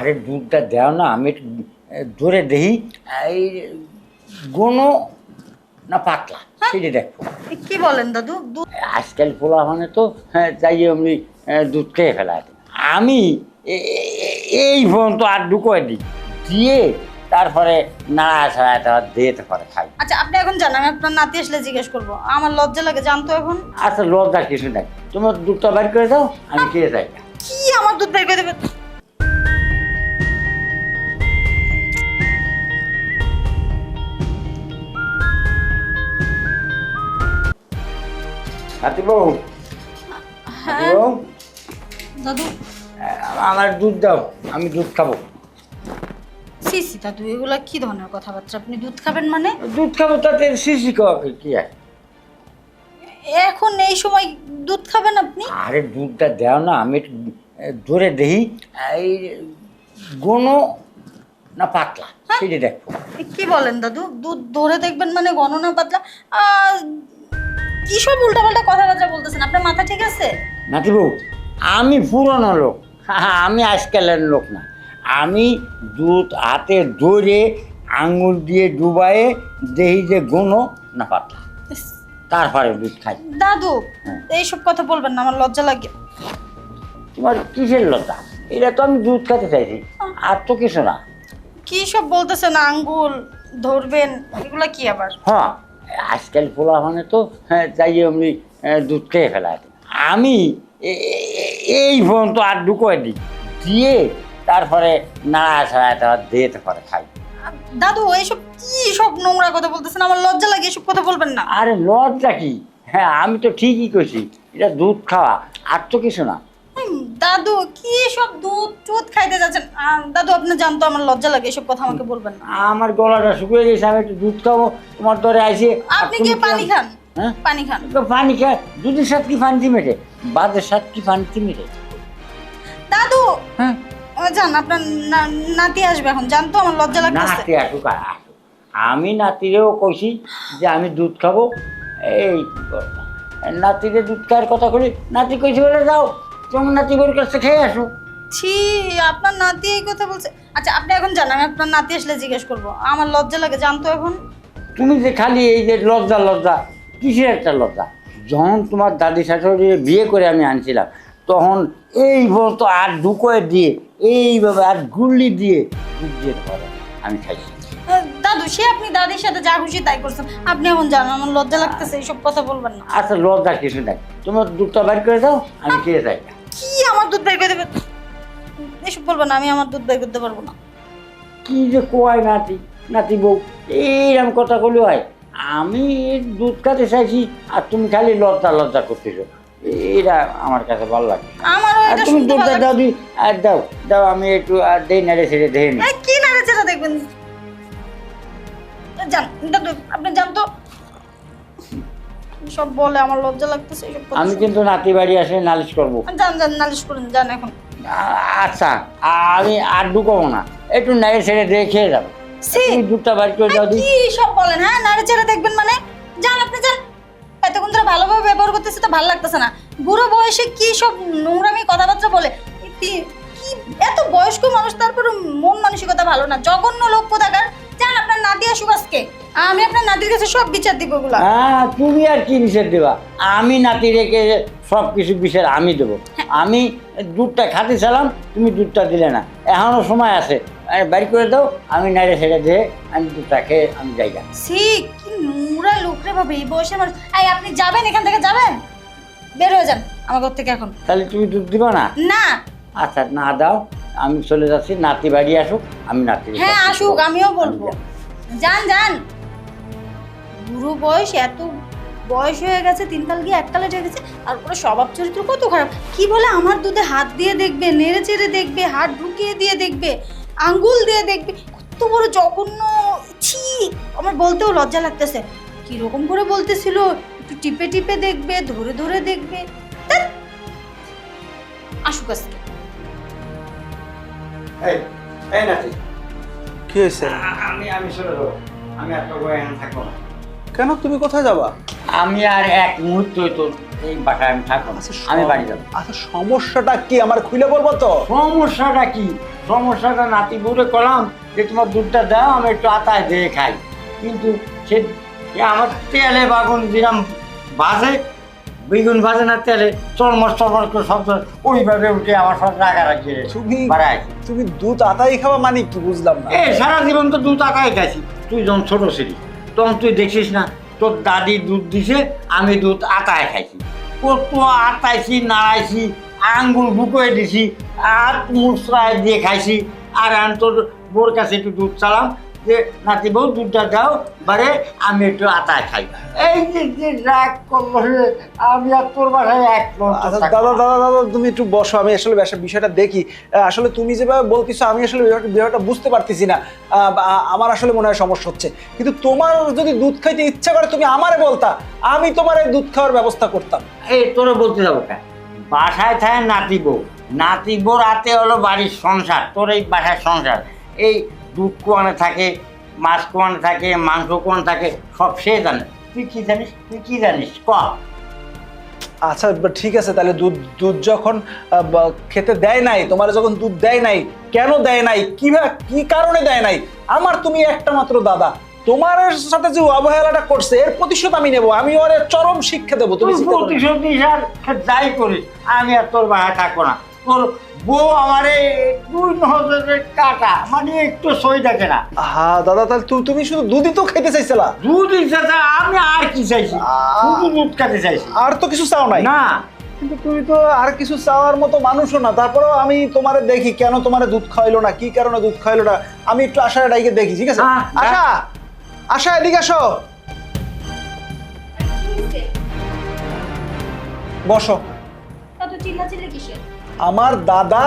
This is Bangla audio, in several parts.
আরে দুধটা দেও না, আমি একটু ধরে দেখি এই ঘন না পাতলা সেটা দেখো। কি বলেন দাদু? দুধ আজকাল পোলা মানে তো যাই এমনি দুধ খেয়ে ফেলায়। আমি এই পর্যন্ত আর ঢুকোয় দিই দিয়ে তারপরে নাড়া ছাড়া দিয়ে তারপরে খাই। আচ্ছা আপনি এখন জান, আমি আপনার নাতি আসলে জিজ্ঞেস করবো। আমার লজ্জা লাগে জানতো এখন। আচ্ছা লজ্জার কিছু নাই, তোমার দুধটা বের করে দাও, আমি খেয়ে যাই। কি আমার দুধ বের করে দেবে? হাতি বউ, হাতি হ্যাঁ বউ, দাদু। আমার দুধ দাও, আমি দুধ খাবো। সি সি দাদু, এগুলা কি ধরনের কথাবার্তা? আপনি দুধ খাবেন মানে? দুধ খাবো তাতে শিশি খাওয়া কি আছে? এখন এই সময় দুধ খাবেন আপনি? আরে দুধটা দেও না, আমি একটু ধরে দেখি এই ঘন না পাতলা সেটা দেখো। কি বলেন দাদু? দুধ ধরে দেখবেন মানে গণনা পাতলা? কি সব উল্টাপাল্টা কথাবার্তা বলতেছেন? আপনার মাথা ঠিক আছে? নাতি বউ, আমি পুরনো লোক, আমি আজকালের লোক না। আমি দুধ হাতে ধরে আঙুল দিয়ে ডুবায়ে দেখি যে ঘন না পাতলা, তারপরে দুধ খাই। দাদু হ্যাঁ। এইসব কথা বলবেন না, আমার লজ্জা লাগে। তোমার কিসের লজ্জা? এটা তো আমি দুধ খেতে চাইছি, আর তো কিছু না। কি সব বলতেছেন? আঙ্গুল ধরবেন এগুলা কি আবার? হ্যাঁ, আজকাল পোলা মানে তো যাই এমনি দুধ খেয়ে ফেলায়। আমি এই পর্যন্ত আর ঢুকোয় দিই দিয়ে তারপরে নাড়া ছাড়া দিয়ে তারপরে খাই। দাদু এইসব কি সব নোংরা কথা বলতেছেন? আমার লজ্জা লাগে, এসব কথা বলবেন না। আরে লজ্জা কি? হ্যাঁ আমি তো ঠিকই করছি, এটা দুধ খাওয়া, আর তো কিছু না। দাদু কি সব দুধ টুধ খাইতে যাচ্ছেন? দাদু আপনি জানতো আমার লজ্জা লাগে, এসব কথা আমাকে বলবেন না। আমার গলাটা শুকিয়ে গেছে, আমি একটু দুধ খাবো, তোমার ধরে আইসে। আপনি কি পানি খান? হ্যাঁ পানি খান। পানি খায়, দুধের সাথে কি ফান্তি মেটে, বাদের সাথে কি ফান্তি মেটে? দাদু হ্যাঁ জান, আপনার নাতি আসবে এখন, জানতো আমার লজ্জা লাগতেছে। নাতি আসুক আর আসুক, আমি নাতিরেও কইছি যে আমি দুধ খাবো। এই কথা, নাতিরে দুধ খাওয়ার কথা বলি, নাতি কইছি বলে যাও তোমার নাতি বউর কাছে খেয়ে আসো। ছি, আপনার নাতি এই কথা বলছে? আচ্ছা আপনি এখন জান, আমি আপনার নাতি আসলে জিজ্ঞেস করবো। আমার লজ্জা লাগে জানতো এখন। তুমি যে খালি এই যে লজ্জা লজ্জা, কিসের একটা লজ্জা? যখন তোমার দাদি শাশুড়ি বিয়ে করে আমি আনছিলাম, তখন এই বলতো আর ঢুকোয় দিয়ে এইভাবে আর গুল্লি দিয়ে দুধ দিয়ে ধরে আমি খাইছি। দাদু সে আপনি দাদির সাথে যা খুশি তাই করছেন, আপনি এখন জানেন আমার লজ্জা লাগতেছে, এইসব কথা বলবেন না। আচ্ছা লজ্জা কিছু নাই, তোমার দুধটা বের করে দাও, আমি খেয়ে যাই। কি আমার দুধ বের করে দেবে? এসব বলবেন না, আমি আমার দুধ বের করতে পারবো না। কি যে কোয়ায় নাতি, নাতি বউ এইরকম কথা বলে হয়? আমি দুধ খাতে চাইছি আর তুমি খালি লজ্জা লজ্জা করতেছো, এটা আমার কাছে ভালো লাগে। আমারও আর এটা তুমি শুনতে দুধটা ভালো দাও, লাগে। আর দাও দাও, আমি একটু আর দেই না রে ছেড়ে দেই না। কি নাড়াচাড়া দেখবেন? জান দাদু আপনি জানতো সব বলে, আমার লজ্জা লাগতেছে এইসব কথা আমি শুনতে। কিন্তু নাতি বাড়ি আসে নালিশ করবো। যান যান নালিশ করুন, যান এখন। আচ্ছা আমি আর ঢুকবো না, একটু নাড়ে ছেড়ে দিয়ে খেয়ে যাবো। সি, তুমি দুধটা বাড়ি করে দাও দিই। কি সব বলেন? হ্যাঁ নাড়াচাড়া দেখবেন মানে? যান আপনি যান। এতক্ষণ ধরে ভালোভাবে ব্যবহার করতেছে তো ভালো লাগতেছে না। বুড়ো বয়সে কি সব নোংরামি কথাবার্তা বলে? কি এত বয়স্ক মানুষ, তারপরে মন মানসিকতা ভালো না, জঘন্য লোক কোথাকার। যান আপনার নাতি আসুক আজকে, আমি আপনার নাতির কাছে সব বিচার দিব ওগুলা। হ্যাঁ তুমি আর কি বিচার দেবা? আমি নাতি রেখে সব কিছু বিচার আমি দেবো। আমি দুধটা খাতে চালাম, তুমি দুধটা দিলে না, এখনো সময় আছে, বাড়ি করে দাও, আমি নাইরে ছেড়ে দিয়ে আমি দুধটা খেয়ে আমি যাই। সি, কি নোংরা লোক রে বাবা, এই বয়সের মানুষ। এই আপনি যাবেন এখান থেকে, যাবেন, বের হয়ে যান আমার ঘর থেকে এখন। তাহলে তুমি দুধ দিবা না? না। আচ্ছা না দাও, আমি চলে যাচ্ছি, নাতি বাড়ি আসুক, আমি নাতি। হ্যাঁ আসুক, আমিও বলবো। যান যান। বুড়ো বয়স, এত বয়স হয়ে গেছে, তিন কাল গিয়ে এক কালে ঠেকেছে, তারপরে স্বভাব চরিত্র কত খারাপ। কি বলে আমার দুধে হাত দিয়ে দেখবে, নেড়ে চেড়ে দেখবে, হাত ঢুকিয়ে দিয়ে দেখবে, আঙ্গুল দিয়ে দেখবে, কত বড় জঘন্য। ছি, আমার বলতেও লজ্জা লাগতেছে। কিরকম করে বলতেছিল, একটু টিপে টিপে দেখবে, ধরে ধরে দেখবে। ধ্যাৎ। আসুক আজকে। এই নাতি, কি হয়েছে? আমি চলে যাবো, আমি আর তোর এখানে থাকবো না। কেন, তুমি কোথায় যাবা? আমি আর এক মুহূর্ত তো এই বাসায় আমি থাকবো না, আমি বাড়ি যাবো। আচ্ছা সমস্যাটা কি আমার খুলে বলবো তো? সমস্যাটা কি? সমস্যাটা নাতি বুড়ে করলাম যে তোমার দুধটা দাও, আমি একটু আতায় দিয়ে খাই। কিন্তু সে আমার তেলে বাগুন দিলাম ভাজে, বেগুন ভাজে না তেলে চরমর চরমর করে শব্দ, ওইভাবে উঠে আমার সব রাগারাগি বাড়ায়। তুমি দুধ আতাই খাওয়া মানে কি বুঝলাম না। সারা জীবন তো দুধ আতায় খাইছি। তুই যখন ছোট ছিলি তখন তুই দেখছিস না, তোর দাদি দুধ দিছে, আমি দুধ আতায় খাইছি। কত আতাইছি, নাড়াইছি, আঙ্গুল ঢুকিয়ে দিছি, আর মুসরায় দিয়ে খাইছি। আর আমি তোর বোর কাছে একটু দুধ চালাম যে নাতি বউ দুধটা দাও, বারে আমি একটু আতায় খাই। এই যে রাগ করলো, আমি আর তোর বাসায় এক আচ্ছা দাদা দাদা দাদা তুমি একটু বসো, আমি আসলে বিষয়টা দেখি। আসলে তুমি যেভাবে বলতেছো আমি আসলে বিষয়টা বুঝতে পারতেছি না। আমার আসলে মনে হয় সমস্যা হচ্ছে। কিন্তু তোমার যদি দুধ খাইতে ইচ্ছা করে তুমি আমারে বলতা, আমি তোমার এই দুধ খাওয়ার ব্যবস্থা করতাম। এই তোরা বলতে যাবো কেন? বাসায় থাকে নাতি বউ, নাতি বউর হাতে হলো বাড়ির সংসার, তোর এই বাসার সংসার। এই দুধ কোয়ানে থাকে, মাছ কোয়ানে থাকে, মাংস কোয়ানে থাকে, সব সে জানে। তুই কি জানিস? তুই কি জানিস ক? আচ্ছা ঠিক আছে, তাহলে দুধ দুধ যখন খেতে দেয় নাই, তোমার যখন দুধ দেয় নাই, কেন দেয় নাই, কিভাবে কি কারণে দেয় নাই? আমার তুমি একটা মাত্র দাদা, তোমার সাথে যে অবহেলাটা করছে এর প্রতিশোধ আমি নেবো, আমি ওর চরম শিক্ষা দেবো। তুমি প্রতিশোধ নিস আর যাই করিস, আমি আর তোর বাসায় থাকবো না। তোর বউ আমারে 2 নজরের কাটা, মানে একটু সই দেখে না। হ্যাঁ দাদা, তাহলে তুমি শুধু দুধই তো খাইতে চাইছিলা? দুধ ইচ্ছা, আমি আর কি চাইছি? শুধু দুধ খেতে চাইছি, আর তো কিছু চাও নাই না। কিন্তু তুমি তো আর কিছু চাওয়ার মতো মানুষও না। তারপরেও আমি তোমারে দেখি, কেন তোমারে দুধ খাইলো না, কি কারণে দুধ খাইলো না, আমি একটু আশার ডাইকে দেখি। ঠিক আছে? আশা, আশা এদিকে আসো, বসো। এত চিল্লাচিল্লি কিসের? আমার দাদা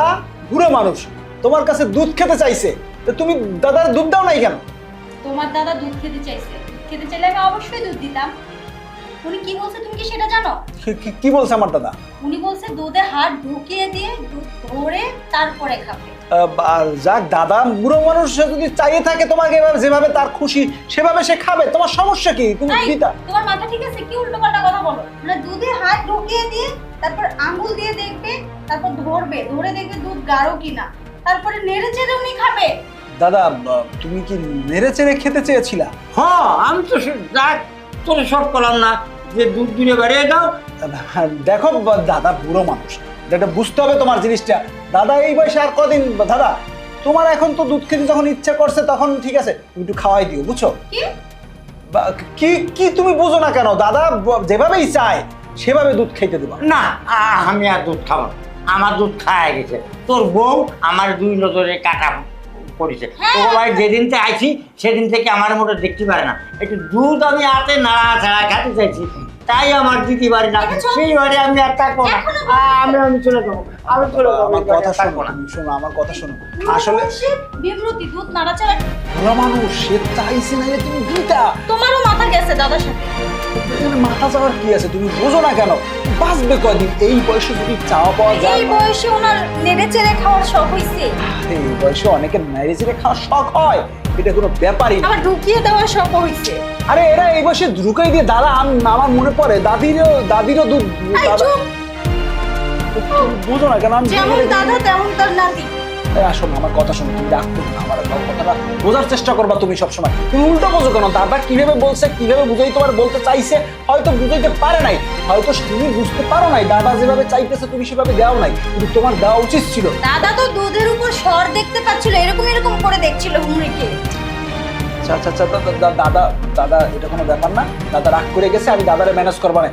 বুড়ো মানুষ, তোমার কাছে দুধ খেতে চাইছে, তো তুমি দাদার দুধ দাও নাই কেন? তোমার দাদা দুধ খেতে চাইছে, খেতে চাইলে আমি অবশ্যই দুধ দিতাম। উনি কি বলছে তুমি কি সেটা জানো? কি বলছে আমার দাদা? উনি বলছে দুধে হাত ঢুকিয়ে দিয়ে দুধ ধরে তারপরে খাবে। যাক, দাদা বুড়ো মানুষ, সে যদি চাইয়ে থাকে তোমাকে এভাবে, যেভাবে তার খুশি সেভাবে সে খাবে, তোমার সমস্যা কি? তুমি এই, দিতা। তোমার মাথা ঠিক আছে? কি উল্টোপাল্টা কথা বলো? মানে দুধে হাত ঢুকিয়ে দিয়ে তারপর আঙ্গুল দিয়ে দেখবে, তারপর ধরবে, ধরে দেখবে দুধ গাঢ় কিনা, তারপরে নেড়ে চেড়ে উনি খাবে। দাদা তুমি কি নেড়ে চেড়ে খেতে চেয়েছিলা? হ্যাঁ, আমি তো যাক তোর সব করলাম না যে দুধ দিনে বাড়িয়ে দাও। দেখো দাদা বুড়ো মানুষ, এটা বুঝতে হবে তোমার জিনিসটা। দাদা এই বয়সে আর কদিন? দাদা তোমার এখন তো দুধ খেতে যখন ইচ্ছা করছে তখন ঠিক আছে, তুমি একটু খাওয়াই দিও, বুঝছো? কি কি তুমি বুঝো না কেন? দাদা যেভাবেই চায় সেভাবে দুধ খেতে দেবো না। আমি আর দুধ খাবো না, আমার দুধ খাওয়া গেছে। তোর বউ আমার 2 নজরে কাটা করেছে। তোর ভাই যেদিন থেকে আইছি সেদিন থেকে আমার মোটে দেখতে পারে না। একটু দুধ আমি হাতে নাড়া ছাড়া খেতে চাইছি, তাই আমার দিদি বাড়ি না, সেই বাড়ি আমি আর থাকবো না। আমি চলে যাবো, আমি চলে যাবো। আমার কথা শোনো, তুমি শোনো, আমার কথা শোনো। আসলে বিমরতি দুধ নাড়াচাড়া বুড়ো মানুষ, সে চাইছে না যে তুমি দিতা। তোমারও মাথা গেছে দাদার সাথে। এখানে মাথা চাওয়ার কি আছে? তুমি বোঝো না কেন? বাঁচবে কদিন? এই বয়সে যদি চাওয়া পাওয়া যায়। এই বয়সে ওনার নেড়ে চেড়ে খাওয়ার শখ হইছে। এই বয়সে অনেকের নেড়ে চেড়ে খাওয়ার শখ হয়, এটা কোনো ব্যাপারই না। আবার ঢুকিয়ে দেওয়ার শখ হইছে। আরে এরা এই বয়সে ঢুকাই দিয়ে, দাদা আমার মনে পড়ে দাদিরও দুধ। এই চুপ, বুঝো না কেন? আমি যেমন দাদা তেমন তার নাতি। শোনো, আমার কথা শোনো, তুমি রাগ করো না, আমার কথাটা বোঝার চেষ্টা করবা তুমি সবসময়। তুমি উল্টো বোঝো কেন? দাদা কিভাবে বলছে, কিভাবে বুঝাই তোমার বলতে চাইছে, হয়তো বুঝাইতে পারে নাই, হয়তো তুমি বুঝতে পারো নাই। দাদা যেভাবে চাইতেছে তুমি সেভাবে দেওয়া নাই, কিন্তু তোমার দেওয়া উচিত ছিল। দাদা তো দুধের উপর স্বর দেখতে পাচ্ছিল, এরকম এরকম করে দেখছিল হুমড়িকে। আচ্ছা আচ্ছা আচ্ছা, দাদা দাদা এটা কোনো ব্যাপার না, দাদা রাগ করে গেছে, আমি দাদারে ম্যানেজ করবো না।